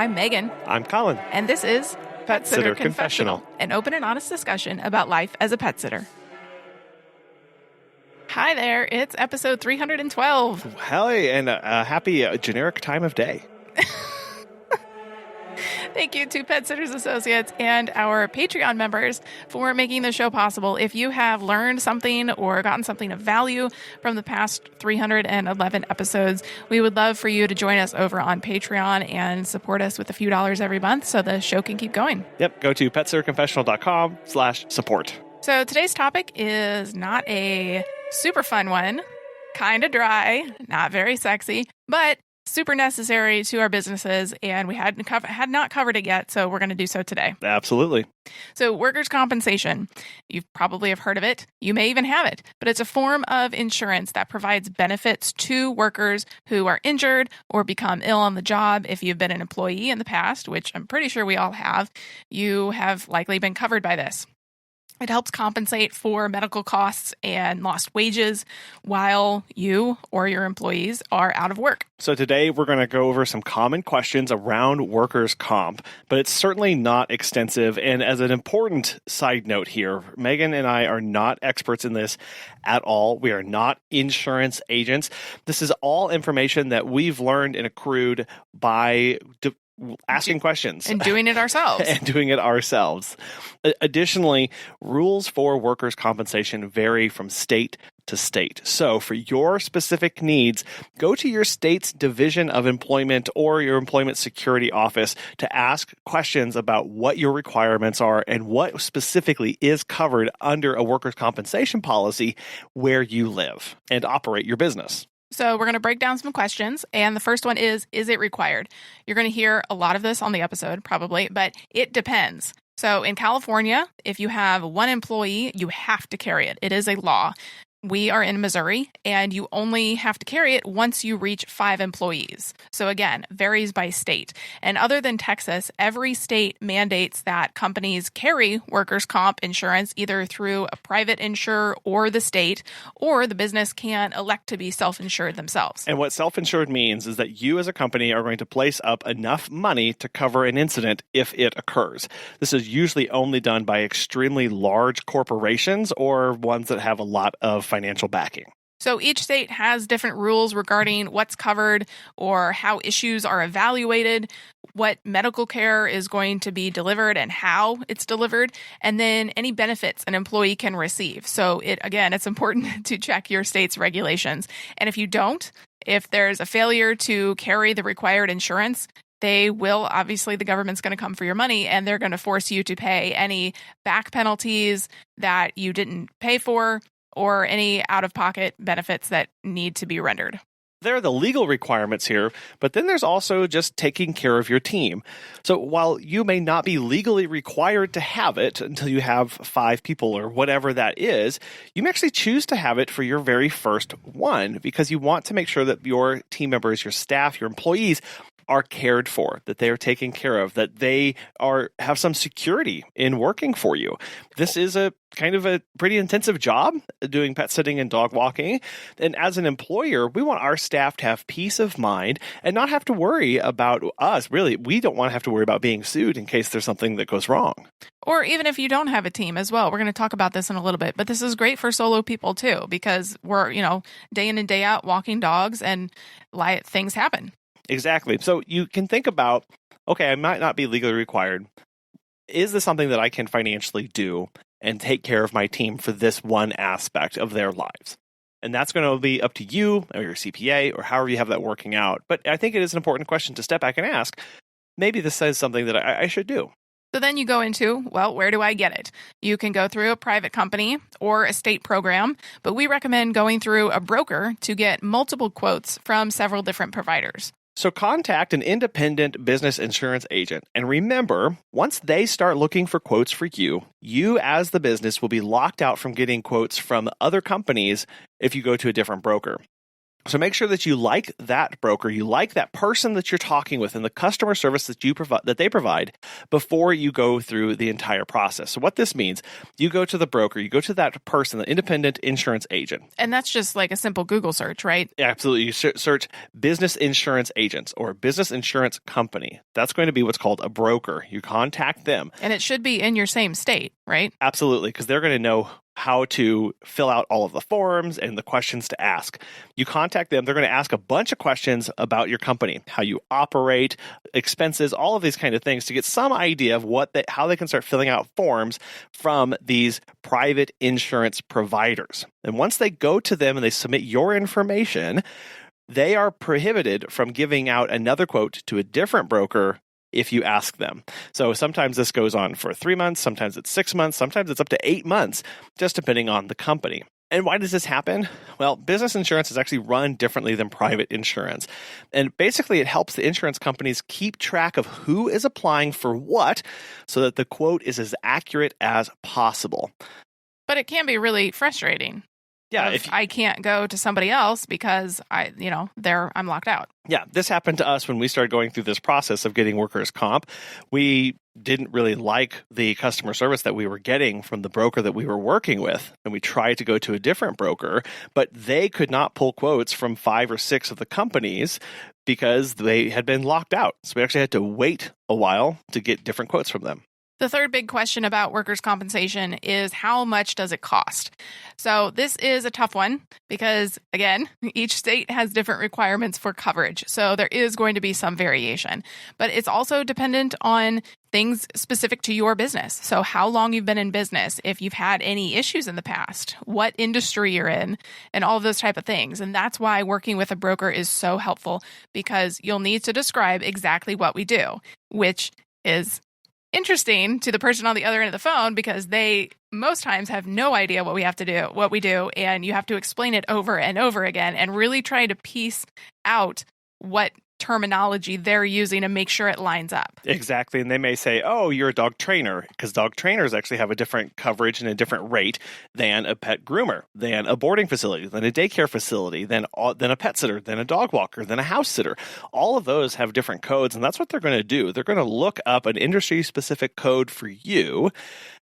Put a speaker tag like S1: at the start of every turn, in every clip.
S1: I'm Megan.
S2: I'm Colin.
S1: And this is
S2: Pet Sitter Confessional,
S1: an open and honest discussion about life as a pet sitter. Hi there, it's episode 312.
S2: Hey, and a happy generic time of day.
S1: Thank you to Pet Sitters Associates and our Patreon members for making the show possible. If you have learned something or gotten something of value from the past 311 episodes, we would love for you to join us over on Patreon and support us with a few dollars every month so the show can keep going.
S2: Yep, go to petsitterconfessional.com/support.
S1: So today's topic is not a super fun one, kind of dry, not very sexy, but super necessary to our businesses, and we had not covered it yet, so we're going to do so today.
S2: Absolutely.
S1: So workers' compensation, you probably have heard of it. You may even have it, but it's a form of insurance that provides benefits to workers who are injured or become ill on the job. If you've been an employee in the past, which I'm pretty sure we all have, you have likely been covered by this. It helps compensate for medical costs and lost wages while you or your employees are out of work.
S2: So today we're going to go over some common questions around workers' comp, but it's certainly not extensive. And as an important side note here, Megan and I are not experts in this at all. We are not insurance agents. This is all information that we've learned and accrued by asking questions
S1: and doing it ourselves.
S2: Additionally, rules for workers' compensation vary from state to state. So for your specific needs, go to your state's Division of Employment or your Employment Security Office to ask questions about what your requirements are and what specifically is covered under a workers' compensation policy where you live and operate your business.
S1: So we're going to break down some questions, and the first one is it required? You're going to hear a lot of this on the episode, probably, but it depends. So in California, if you have one employee, you have to carry it. It is a law. We are in Missouri, and you only have to carry it once you reach 5 employees. So again, varies by state. And other than Texas, every state mandates that companies carry workers' comp insurance either through a private insurer or the state, or the business can elect to be self-insured themselves.
S2: And what self-insured means is that you as a company are going to place up enough money to cover an incident if it occurs. This is usually only done by extremely large corporations or ones that have a lot of financial backing.
S1: So each state has different rules regarding what's covered or how issues are evaluated, what medical care is going to be delivered and how it's delivered, and then any benefits an employee can receive. So it's important to check your state's regulations. And if you don't, if there's a failure to carry the required insurance, the government's going to come for your money, and they're going to force you to pay any back penalties that you didn't pay for, or any out-of-pocket benefits that need to be rendered.
S2: There are the legal requirements here, but then there's also just taking care of your team. So while you may not be legally required to have it until you have 5 people or whatever that is, you may actually choose to have it for your very first one because you want to make sure that your team members, your staff, your employees are cared for, that they are taken care of, that they have some security in working for you. This is a kind of a pretty intensive job doing pet sitting and dog walking. And as an employer, we want our staff to have peace of mind and not have to worry about us. Really, we don't want to have to worry about being sued in case there's something that goes wrong.
S1: Or even if you don't have a team as well. We're going to talk about this in a little bit, but this is great for solo people too, because we're, day in and day out walking dogs and things happen.
S2: Exactly. So you can think about, okay, I might not be legally required. Is this something that I can financially do and take care of my team for this one aspect of their lives? And that's going to be up to you or your CPA or however you have that working out. But I think it is an important question to step back and ask, maybe this says something that I should do.
S1: So then you go into, where do I get it? You can go through a private company or a state program, but we recommend going through a broker to get multiple quotes from several different providers.
S2: So contact an independent business insurance agent. And remember, once they start looking for quotes for you, you as the business will be locked out from getting quotes from other companies if you go to a different broker. So make sure that you like that broker, you like that person that you're talking with, and the customer service that they provide before you go through the entire process. So what this means, you go to the broker, you go to that person, the independent insurance agent.
S1: And that's just like a simple Google search, right?
S2: Absolutely. You search business insurance agents or business insurance company. That's going to be what's called a broker. You contact them.
S1: And it should be in your same state, right?
S2: Absolutely, because they're going to know how to fill out all of the forms and the questions to ask. You contact them. They're going to ask a bunch of questions about your company, how you operate, expenses, all of these kind of things to get some idea of how they can start filling out forms from these private insurance providers. And once they go to them and they submit your information, they are prohibited from giving out another quote to a different broker if you ask them. So sometimes this goes on for 3 months, sometimes it's 6 months, sometimes it's up to 8 months, just depending on the company. And why does this happen? Well, business insurance is actually run differently than private insurance. And basically, it helps the insurance companies keep track of who is applying for what so that the quote is as accurate as possible.
S1: But it can be really frustrating.
S2: Yeah,
S1: if I can't go to somebody else because I'm locked out.
S2: Yeah, this happened to us when we started going through this process of getting workers' comp. We didn't really like the customer service that we were getting from the broker that we were working with, and we tried to go to a different broker, but they could not pull quotes from 5 or 6 of the companies because they had been locked out. So we actually had to wait a while to get different quotes from them.
S1: The third big question about workers' compensation is how much does it cost? So this is a tough one because, again, each state has different requirements for coverage. So there is going to be some variation, but it's also dependent on things specific to your business. So how long you've been in business, if you've had any issues in the past, what industry you're in, and all of those type of things. And that's why working with a broker is so helpful because you'll need to describe exactly what we do, which is interesting to the person on the other end of the phone because they most times have no idea what we do, and you have to explain it over and over again and really try to piece out what terminology they're using and make sure it lines up.
S2: Exactly. And they may say, oh, you're a dog trainer, because dog trainers actually have a different coverage and a different rate than a pet groomer, than a boarding facility, than a daycare facility, than a pet sitter, than a dog walker, than a house sitter. All of those have different codes, and that's what they're going to do. They're going to look up an industry-specific code for you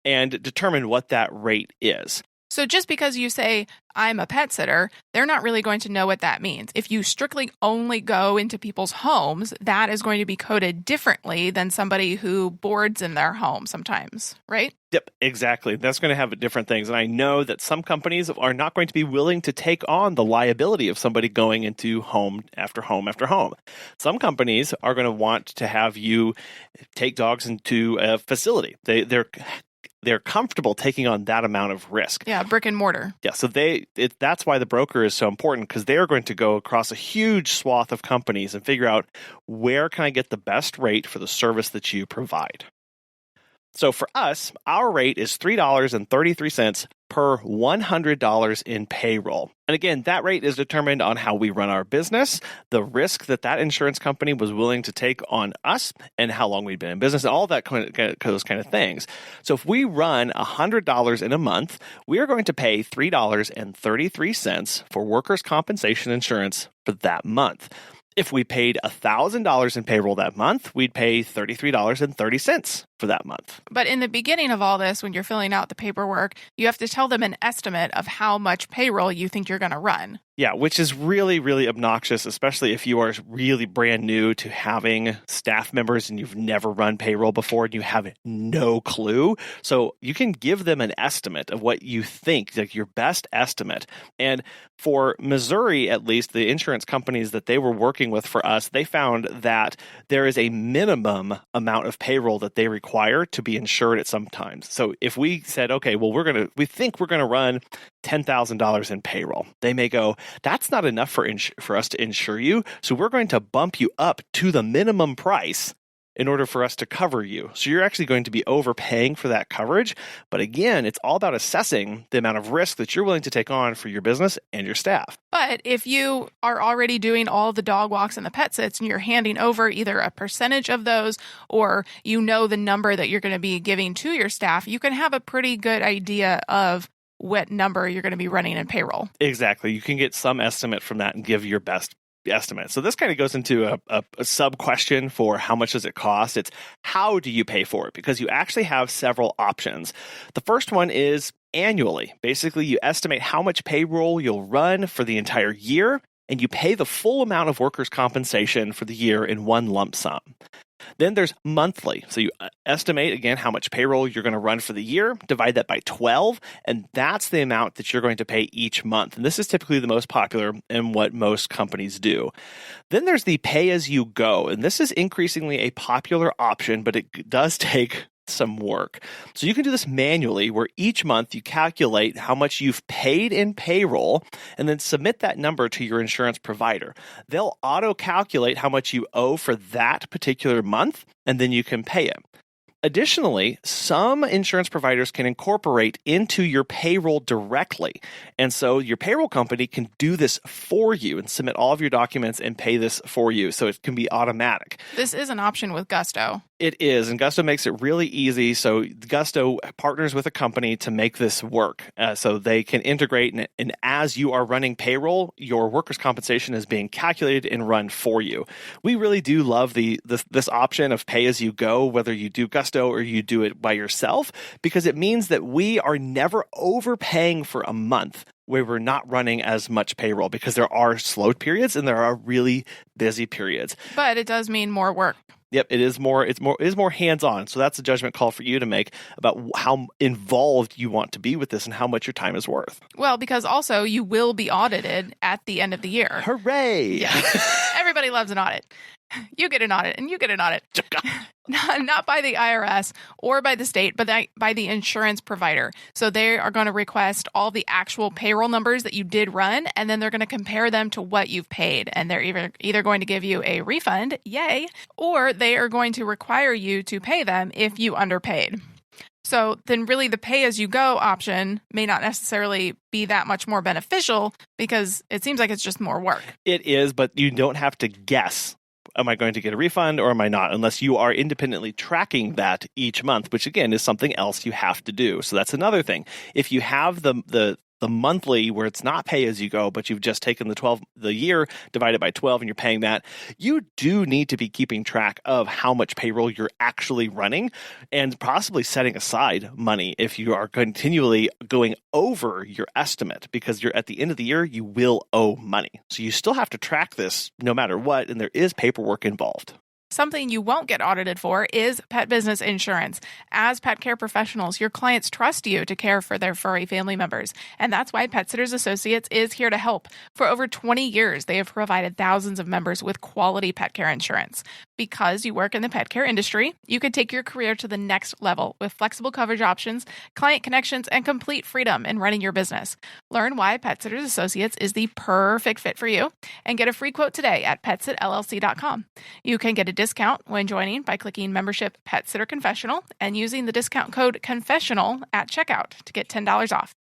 S2: and determine what that rate is.
S1: So just because you say, I'm a pet sitter, they're not really going to know what that means. If you strictly only go into people's homes, that is going to be coded differently than somebody who boards in their home sometimes, right?
S2: Yep, exactly. That's going to have different things. And I know that some companies are not going to be willing to take on the liability of somebody going into home after home after home. Some companies are going to want to have you take dogs into a facility. They're comfortable taking on that amount of risk.
S1: Yeah, brick and mortar.
S2: Yeah, so that's why the broker is so important, because they are going to go across a huge swath of companies and figure out where can I get the best rate for the service that you provide. So for us, our rate is $3.33 per $100 in payroll. And again, that rate is determined on how we run our business, the risk that insurance company was willing to take on us, and how long we've been in business, and all that those kind of things. So if we run $100 in a month, we are going to pay $3.33 for workers' compensation insurance for that month. If we paid $1,000 in payroll that month, we'd pay $33.30 for that month.
S1: But in the beginning of all this, when you're filling out the paperwork, you have to tell them an estimate of how much payroll you think you're going to run.
S2: Yeah, which is really, really obnoxious, especially if you are really brand new to having staff members and you've never run payroll before and you have no clue. So you can give them an estimate of what you think, like your best estimate. And for Missouri, at least, the insurance companies that they were working with for us, they found that there is a minimum amount of payroll that they require to be insured at some times. So if we said, okay, well, we think we're going to run $10,000 in payroll, they may go, that's not enough for us to insure you, so we're going to bump you up to the minimum price in order for us to cover you. So you're actually going to be overpaying for that coverage. But again, it's all about assessing the amount of risk that you're willing to take on for your business and your staff.
S1: But if you are already doing all the dog walks and the pet sits and you're handing over either a percentage of those or you know the number that you're going to be giving to your staff, you can have a pretty good idea of what number you're going to be running in payroll.
S2: Exactly. You can get some estimate from that and give your best estimate. So this kind of goes into a sub question for how much does it cost? It's how do you pay for it? Because you actually have several options. The first one is annually. Basically, you estimate how much payroll you'll run for the entire year, and you pay the full amount of workers' compensation for the year in one lump sum. Then there's monthly. So you estimate, again, how much payroll you're going to run for the year, divide that by 12, and that's the amount that you're going to pay each month. And this is typically the most popular and what most companies do. Then there's the pay-as-you-go, and this is increasingly a popular option, but it does take some work. So you can do this manually, where each month you calculate how much you've paid in payroll and then submit that number to your insurance provider. They'll auto-calculate how much you owe for that particular month, and then you can pay it. Additionally, some insurance providers can incorporate into your payroll directly. And so your payroll company can do this for you and submit all of your documents and pay this for you. So it can be automatic.
S1: This is an option with Gusto.
S2: It is, and Gusto makes it really easy. So Gusto partners with a company to make this work, so they can integrate, and as you are running payroll, your workers' compensation is being calculated and run for you. We really do love this option of pay as you go, whether you do Gusto or you do it by yourself, because it means that we are never overpaying for a month where we're not running as much payroll, because there are slow periods and there are really busy periods.
S1: But it does mean more work.
S2: Yep, it is more hands-on. So that's a judgment call for you to make about how involved you want to be with this and how much your time is worth.
S1: Well, because also you will be audited at the end of the year.
S2: Hooray!
S1: Yeah. Everybody loves an audit. You get an audit, and you get an audit. Not by the IRS or by the state, but by the insurance provider. So they are going to request all the actual payroll numbers that you did run, and then they're going to compare them to what you've paid. And they're either going to give you a refund, yay, or they are going to require you to pay them if you underpaid. So then really the pay-as-you-go option may not necessarily be that much more beneficial, because it seems like it's just more work.
S2: It is, but you don't have to guess. Am I going to get a refund or am I not? Unless you are independently tracking that each month, which again is something else you have to do. So that's another thing. If you have the monthly where it's not pay as you go, but you've just taken the year divided by 12 and you're paying that, you do need to be keeping track of how much payroll you're actually running and possibly setting aside money if you are continually going over your estimate, because you're at the end of the year, you will owe money. So you still have to track this no matter what, and there is paperwork involved.
S1: Something you won't get audited for is pet business insurance. As pet care professionals, your clients trust you to care for their furry family members, and that's why Pet Sitters Associates is here to help. For over 20 years, they have provided thousands of members with quality pet care insurance. Because you work in the pet care industry, you can take your career to the next level with flexible coverage options, client connections, and complete freedom in running your business. Learn why Pet Sitters Associates is the perfect fit for you and get a free quote today at PetsitLLC.com. You can get a discount when joining by clicking membership Pet Sitter Confessional and using the discount code Confessional at checkout to get $10 off.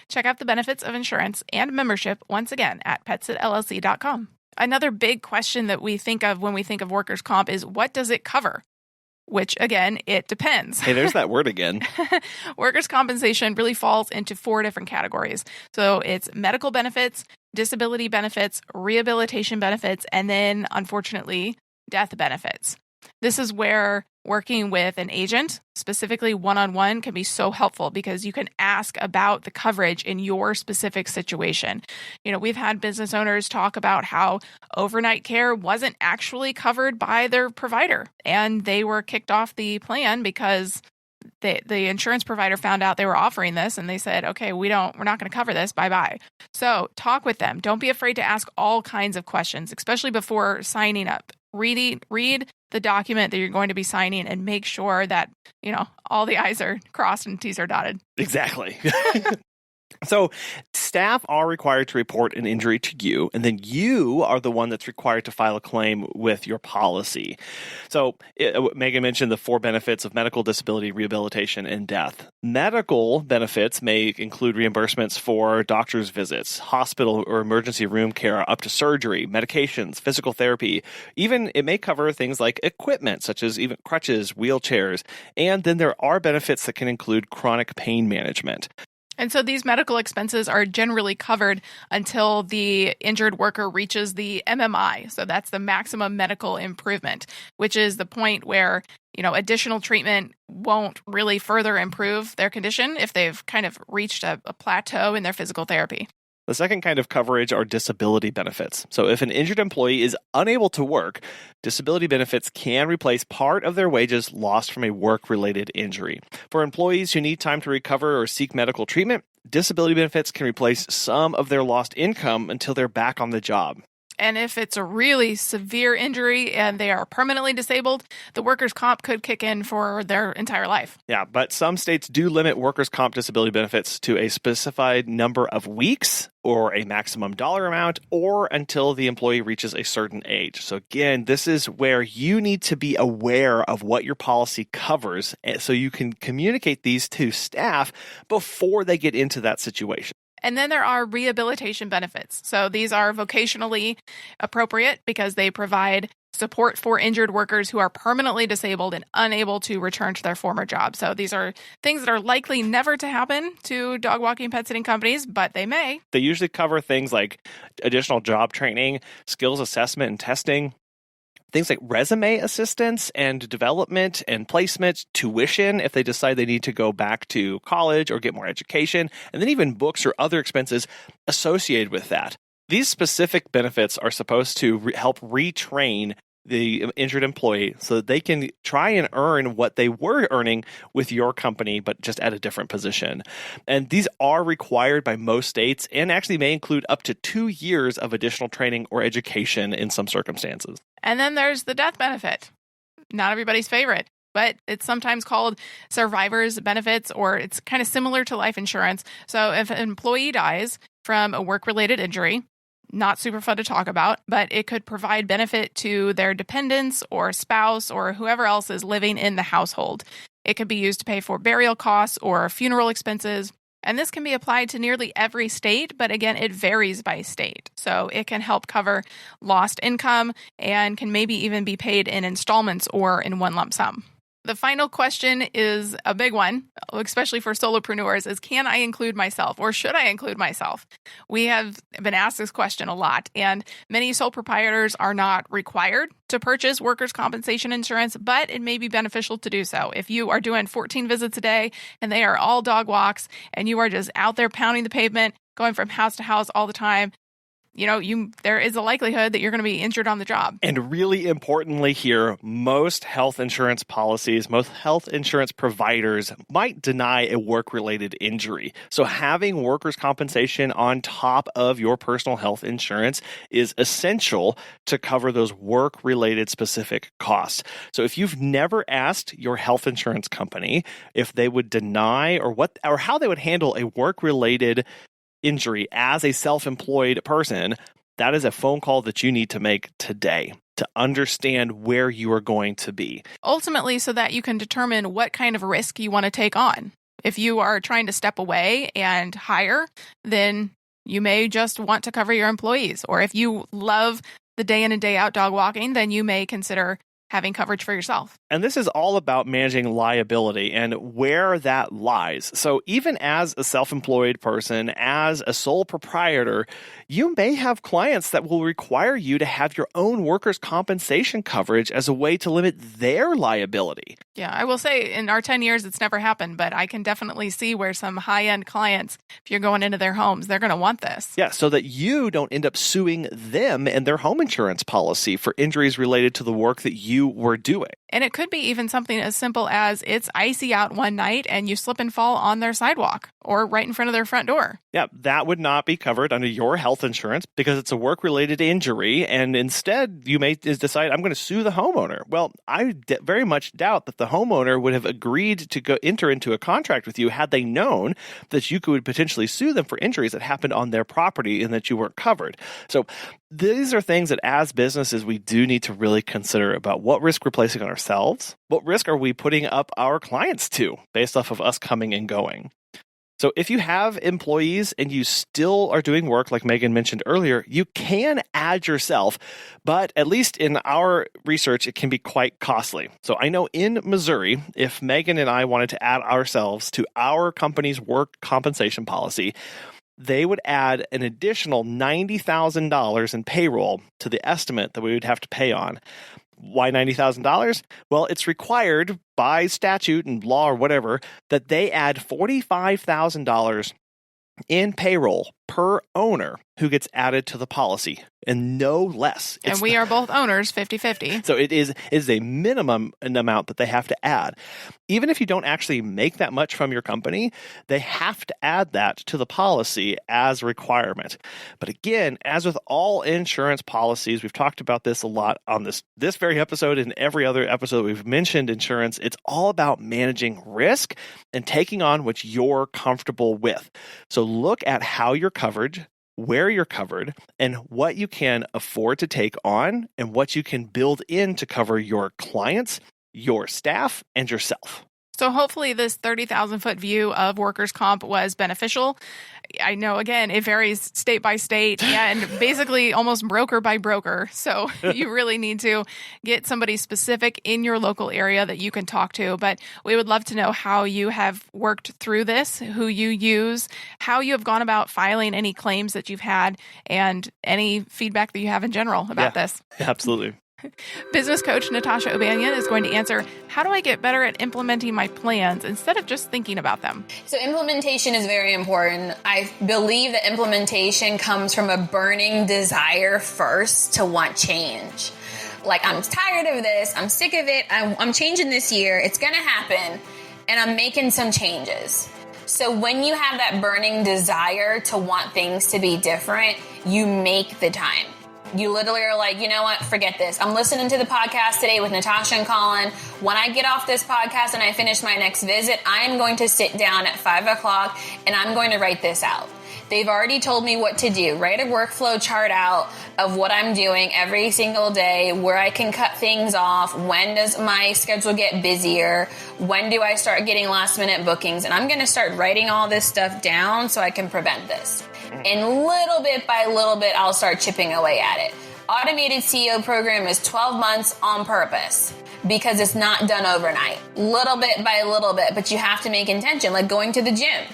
S1: Check out the benefits of insurance and membership once again at PetsitLLC.com. Another big question that we think of when we think of workers' comp is, what does it cover? Which, again, it depends.
S2: Hey, there's that word again.
S1: Workers' compensation really falls into 4 different categories. So it's medical benefits, disability benefits, rehabilitation benefits, and then, unfortunately, death benefits. This is where working with an agent, specifically one-on-one, can be so helpful, because you can ask about the coverage in your specific situation. You know, we've had business owners talk about how overnight care wasn't actually covered by their provider, and they were kicked off the plan because the insurance provider found out they were offering this, and they said, okay, we're not going to cover this. Bye-bye. So talk with them. Don't be afraid to ask all kinds of questions, especially before signing up. Read the document that you're going to be signing and make sure that, you know, all the I's are crossed and T's are dotted.
S2: Exactly. So staff are required to report an injury to you, and then you are the one that's required to file a claim with your policy. So Megan mentioned the 4 benefits of medical, disability, rehabilitation, and death. Medical benefits may include reimbursements for doctor's visits, hospital or emergency room care up to surgery, medications, physical therapy. Even it may cover things like equipment, such as even crutches, wheelchairs. And then there are benefits that can include chronic pain management.
S1: And so these medical expenses are generally covered until the injured worker reaches the MMI. So that's the maximum medical improvement, which is the point where, additional treatment won't really further improve their condition if they've kind of reached a plateau in their physical therapy.
S2: The second kind of coverage are disability benefits. So if an injured employee is unable to work, disability benefits can replace part of their wages lost from a work-related injury. For employees who need time to recover or seek medical treatment, disability benefits can replace some of their lost income until they're back on the job.
S1: And if it's a really severe injury and they are permanently disabled, the workers' comp could kick in for their entire life.
S2: Yeah, but some states do limit workers' comp disability benefits to a specified number of weeks or a maximum dollar amount or until the employee reaches a certain age. So again, this is where you need to be aware of what your policy covers so you can communicate these to staff before they get into that situation.
S1: And then there are rehabilitation benefits. So these are vocationally appropriate because they provide support for injured workers who are permanently disabled and unable to return to their former job. So these are things that are likely never to happen to dog walking pet sitting companies, but they may.
S2: They usually cover things like additional job training, skills assessment and testing, things like resume assistance and development and placement, tuition if they decide they need to go back to college or get more education, and then even books or other expenses associated with that. These specific benefits are supposed to help retrain the injured employee so that they can try and earn what they were earning with your company, but just at a different position. And these are required by most states and actually may include up to 2 years of additional training or education in some circumstances.
S1: And then there's the death benefit. Not everybody's favorite, but it's sometimes called survivor's benefits, or it's kind of similar to life insurance. So if an employee dies from a work-related injury, not super fun to talk about, but it could provide benefit to their dependents or spouse or whoever else is living in the household. It could be used to pay for burial costs or funeral expenses. And this can be applied to nearly every state, but again, it varies by state. So it can help cover lost income and can maybe even be paid in installments or in one lump sum. The final question is a big one, especially for solopreneurs, is can I include myself or should I include myself? We have been asked this question a lot, and many sole proprietors are not required to purchase workers' compensation insurance, but it may be beneficial to do so. If you are doing 14 visits a day and they are all dog walks and you are just out there pounding the pavement, going from house to house all the time, there is a likelihood that you're going to be injured on the job.
S2: And really importantly here, most health insurance policies, most health insurance providers might deny a work-related injury. So having workers' compensation on top of your personal health insurance is essential to cover those work-related specific costs. So if you've never asked your health insurance company if they would deny or how they would handle a work-related injury as a self-employed person, that is a phone call that you need to make today to understand where you are going to be.
S1: Ultimately, so that you can determine what kind of risk you want to take on. If you are trying to step away and hire, then you may just want to cover your employees. Or if you love the day in and day out dog walking, then you may consider having coverage for yourself.
S2: And this is all about managing liability and where that lies. So even as a self-employed person, as a sole proprietor, you may have clients that will require you to have your own workers' compensation coverage as a way to limit their liability.
S1: Yeah, I will say in our 10 years, it's never happened, but I can definitely see where some high-end clients, if you're going into their homes, they're going to want this.
S2: Yeah, so that you don't end up suing them and their home insurance policy for injuries related to the work that you were doing.
S1: And it could be even something as simple as it's icy out one night and you slip and fall on their sidewalk or right in front of their front door.
S2: Yeah, that would not be covered under your health insurance because it's a work-related injury, and instead you may decide, I'm going to sue the homeowner. Well, I very much doubt that the homeowner would have agreed to enter into a contract with you had they known that you could potentially sue them for injuries that happened on their property and that you weren't covered. So these are things that as businesses we do need to really consider about what risk we're placing on ourselves, what risk are we putting up our clients to based off of us coming and going. So if you have employees and you still are doing work like Megan mentioned earlier, you can add yourself, but at least in our research, it can be quite costly. So I know in Missouri, if Megan and I wanted to add ourselves to our company's work compensation policy, they would add an additional $90,000 in payroll to the estimate that we would have to pay on. Why $90,000? Well, it's required by statute and law or whatever that they add $45,000 in payroll per owner who gets added to the policy, and no less.
S1: And we are both owners, 50-50.
S2: So it is a minimum amount that they have to add. Even if you don't actually make that much from your company, they have to add that to the policy as a requirement. But again, as with all insurance policies, we've talked about this a lot on this very episode and every other episode we've mentioned insurance. It's all about managing risk and taking on what you're comfortable with. So look at how you're covered, where you're covered, and what you can afford to take on and what you can build in to cover your clients, your staff, and yourself.
S1: So hopefully this 30,000-foot view of workers' comp was beneficial. I know, again, it varies state by state and basically almost broker by broker. So you really need to get somebody specific in your local area that you can talk to. But we would love to know how you have worked through this, who you use, how you have gone about filing any claims that you've had, and any feedback that you have in general about this.
S2: Absolutely.
S1: Business coach Natasha O'Banion is going to answer, how do I get better at implementing my plans instead of just thinking about them?
S3: So implementation is very important. I believe that implementation comes from a burning desire first to want change. Like, I'm tired of this. I'm sick of it. I'm changing this year. It's going to happen. And I'm making some changes. So when you have that burning desire to want things to be different, you make the time. You literally are like, you know what, forget this. I'm listening to the podcast today with Natasha and Colin. When I get off this podcast and I finish my next visit, I am going to sit down at 5 o'clock and I'm going to write this out. They've already told me what to do. Write a workflow chart out of what I'm doing every single day, where I can cut things off. When does my schedule get busier? When do I start getting last minute bookings? And I'm going to start writing all this stuff down so I can prevent this. And little bit by little bit, I'll start chipping away at it. Automated CEO program is 12 months on purpose because it's not done overnight. Little bit by little bit, but you have to make intention, like going to the gym.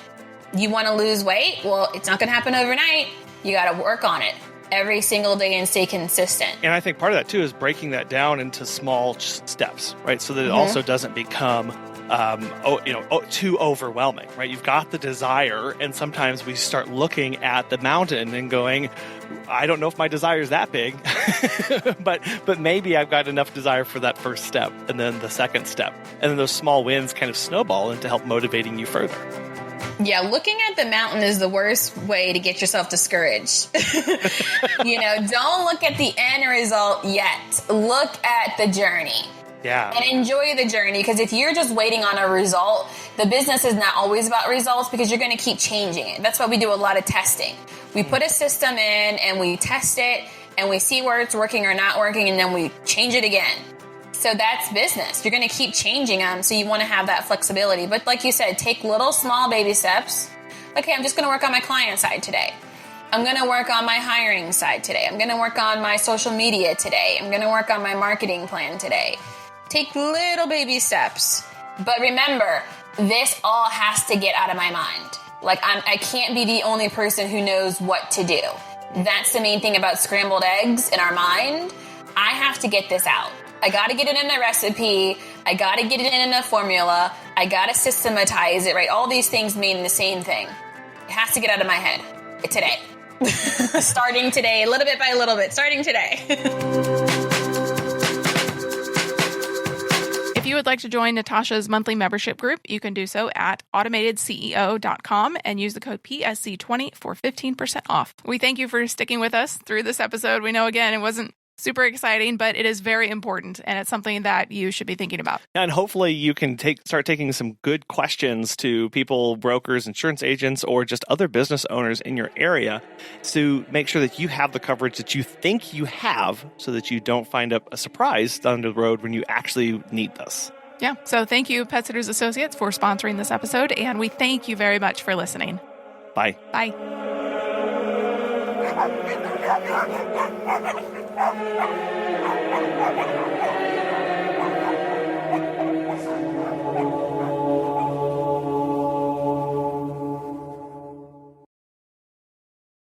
S3: You want to lose weight? Well, it's not going to happen overnight. You got to work on it every single day and stay consistent.
S2: And I think part of that too is breaking that down into small steps, right? So that it also doesn't become too overwhelming, right? You've got the desire, and sometimes we start looking at the mountain and going, I don't know if my desire is that big, but maybe I've got enough desire for that first step, and then the second step, and then those small wins kind of snowball into help motivating you further.
S3: Yeah, looking at the mountain is the worst way to get yourself discouraged. Don't look at the end result yet. Look at the journey.
S2: Yeah.
S3: And enjoy the journey, because if you're just waiting on a result, the business is not always about results because you're going to keep changing it. That's why we do a lot of testing. We put a system in and we test it and we see where it's working or not working, and then we change it again. So that's business. You're going to keep changing them, so you want to have that flexibility. But like you said, take little small baby steps. Okay, I'm just going to work on my client side today. I'm going to work on my hiring side today. I'm going to work on my social media today. I'm going to work on my marketing plan today. Take little baby steps. But remember, this all has to get out of my mind. Like, I can't be the only person who knows what to do. That's the main thing about scrambled eggs in our mind. I have to get this out. I got to get it in a recipe. I got to get it in a formula. I got to systematize it, right? All these things mean the same thing. It has to get out of my head today. Starting today, little bit by little bit, starting today.
S1: If you would like to join Natasha's monthly membership group, you can do so at automatedceo.com and use the code PSC20 for 15% off. We thank you for sticking with us through this episode. We know, again, it wasn't super exciting, but it is very important, and it's something that you should be thinking about.
S2: And hopefully you can start taking some good questions to people, brokers, insurance agents, or just other business owners in your area to make sure that you have the coverage that you think you have, so that you don't find a surprise down the road when you actually need this.
S1: Yeah. So thank you, Pet Sitters Associates, for sponsoring this episode. And we thank you very much for listening.
S2: Bye.
S1: Bye.